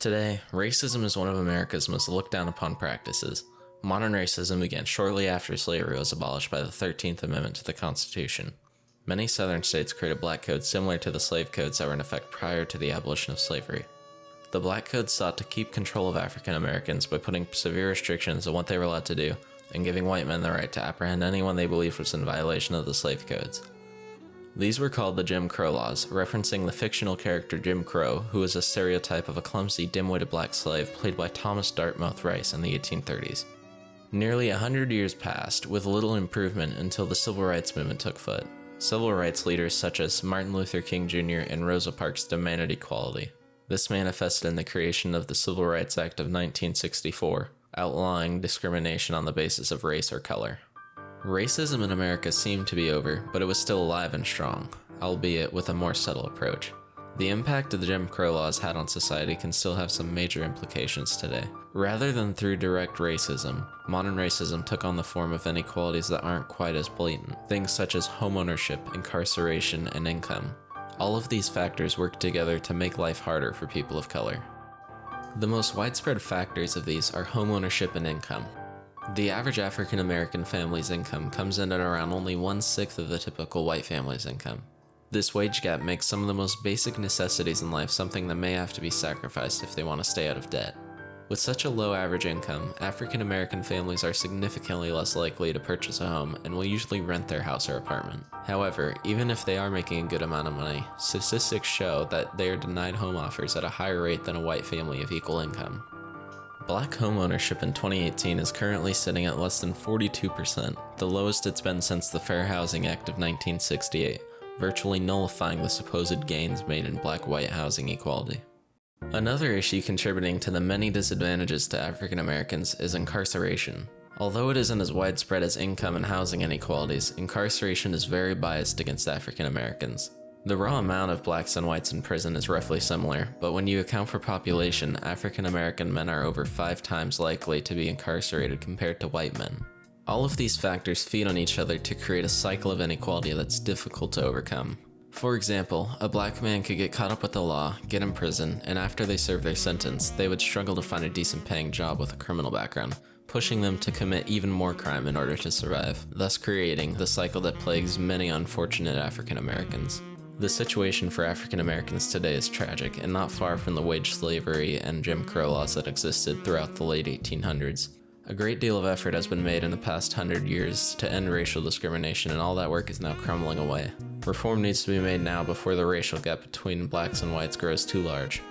Today, racism is one of America's most looked down upon practices. Modern racism began shortly after slavery was abolished by the 13th Amendment to the Constitution. Many southern states created black codes similar to the slave codes that were in effect prior to the abolition of slavery. The black codes sought to keep control of African Americans by putting severe restrictions on what they were allowed to do and giving white men the right to apprehend anyone they believed was in violation of the slave codes. These were called the Jim Crow laws, referencing the fictional character Jim Crow, who was a stereotype of a clumsy, dim-witted black slave played by Thomas Dartmouth Rice in the 1830s. Nearly 100 years passed, with little improvement until the Civil Rights Movement took foot. Civil rights leaders such as Martin Luther King Jr. and Rosa Parks demanded equality. This manifested in the creation of the Civil Rights Act of 1964, outlawing discrimination on the basis of race or color. Racism in America seemed to be over, but it was still alive and strong, albeit with a more subtle approach. The impact of the Jim Crow laws had on society can still have some major implications today. Rather than through direct racism, modern racism took on the form of inequalities that aren't quite as blatant. Things such as homeownership, incarceration, and income. All of these factors work together to make life harder for people of color. The most widespread factors of these are homeownership and income. The average African American family's income comes in at around only 1/6 of the typical white family's income. This wage gap makes some of the most basic necessities in life something that may have to be sacrificed if they want to stay out of debt. With such a low average income, African American families are significantly less likely to purchase a home and will usually rent their house or apartment. However, even if they are making a good amount of money, statistics show that they are denied home offers at a higher rate than a white family of equal income. Black home ownership in 2018 is currently sitting at less than 42%, the lowest it's been since the Fair Housing Act of 1968, virtually nullifying the supposed gains made in black-white housing equality. Another issue contributing to the many disadvantages to African Americans is incarceration. Although it isn't as widespread as income and housing inequalities, incarceration is very biased against African Americans. The raw amount of blacks and whites in prison is roughly similar, but when you account for population, African American men are over 5 times likely to be incarcerated compared to white men. All of these factors feed on each other to create a cycle of inequality that's difficult to overcome. For example, a black man could get caught up with the law, get in prison, and after they serve their sentence, they would struggle to find a decent paying job with a criminal background, pushing them to commit even more crime in order to survive, thus creating the cycle that plagues many unfortunate African Americans. The situation for African Americans today is tragic and not far from the wage slavery and Jim Crow laws that existed throughout the late 1800s. A great deal of effort has been made in the past 100 years to end racial discrimination, and all that work is now crumbling away. Reform needs to be made now before the racial gap between blacks and whites grows too large.